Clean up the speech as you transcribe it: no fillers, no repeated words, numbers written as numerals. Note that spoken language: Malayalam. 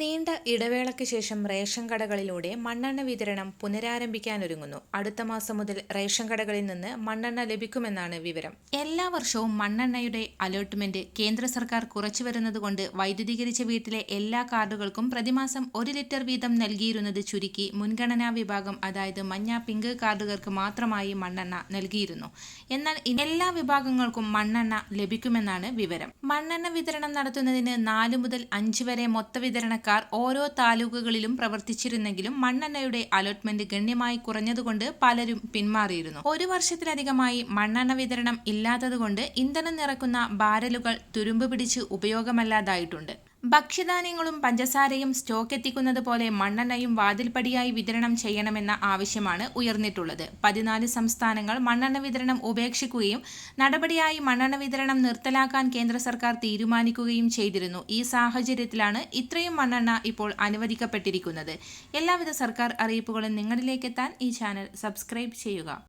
നീണ്ട ഇടവേളയ്ക്ക് ശേഷം റേഷൻ കടകളിലൂടെ മണ്ണെണ്ണ വിതരണം പുനരാരംഭിക്കാനൊരുങ്ങുന്നു. അടുത്ത മാസം മുതൽ റേഷൻ കടകളിൽ നിന്ന് മണ്ണെണ്ണ ലഭിക്കുമെന്നാണ് വിവരം. എല്ലാ വർഷവും മണ്ണെണ്ണയുടെ അലോട്ട്മെന്റ് കേന്ദ്ര സർക്കാർ കുറച്ചുവരുന്നതുകൊണ്ട് വൈദ്യുതീകരിച്ച വീട്ടിലെ എല്ലാ കാർഡുകൾക്കും പ്രതിമാസം 1 ലിറ്റർ വീതം നൽകിയിരുന്നത് ചുരുക്കി മുൻഗണനാ വിഭാഗം, അതായത് മഞ്ഞ, പിങ്ക് കാർഡുകാർക്ക് മാത്രമായി മണ്ണെണ്ണ നൽകിയിരുന്നു. എന്നാൽ എല്ലാ വിഭാഗങ്ങൾക്കും മണ്ണെണ്ണ ലഭിക്കുമെന്നാണ് വിവരം. മണ്ണെണ്ണ വിതരണം നടത്തുന്നതിന് 4 മുതൽ 5 വരെ മൊത്ത വിതരണക്കാർ ഓരോ താലൂക്കുകളിലും പ്രവർത്തിച്ചിരുന്നെങ്കിലും മണ്ണെണ്ണയുടെ അലോട്ട്മെന്റ് ഗണ്യമായി കുറഞ്ഞതുകൊണ്ട് പലരും പിന്മാറിയിരുന്നു. 1 വർഷത്തിലധികമായി മണ്ണെണ്ണ വിതരണം ഇല്ലാത്തതുകൊണ്ട് ഇന്ധനം നിറക്കുന്ന ബാരലുകൾ തുരുമ്പ് പിടിച്ച് ഉപയോഗമല്ലാതായിട്ടുണ്ട്. ഭക്ഷ്യധാന്യങ്ങളും പഞ്ചസാരയും സ്റ്റോക്ക് എത്തിക്കുന്നത് പോലെ മണ്ണെണ്ണയും വാതിൽപ്പടിയായി വിതരണം ചെയ്യണമെന്ന ആവശ്യമാണ് ഉയർന്നിട്ടുള്ളത്. 14 സംസ്ഥാനങ്ങൾ മണ്ണെണ്ണ വിതരണം ഉപേക്ഷിക്കുകയും നടപടിയായി മണ്ണെണ്ണ വിതരണം നിർത്തലാക്കാൻ കേന്ദ്ര സർക്കാർ തീരുമാനിക്കുകയും ചെയ്തിരുന്നു. ഈ സാഹചര്യത്തിലാണ് ഇത്രയും മണ്ണെണ്ണ ഇപ്പോൾ അനുവദിക്കപ്പെട്ടിരിക്കുന്നത്. എല്ലാവിധ സർക്കാർ അറിയിപ്പുകളും നിങ്ങളിലേക്കെത്താൻ ഈ ചാനൽ സബ്സ്ക്രൈബ് ചെയ്യുക.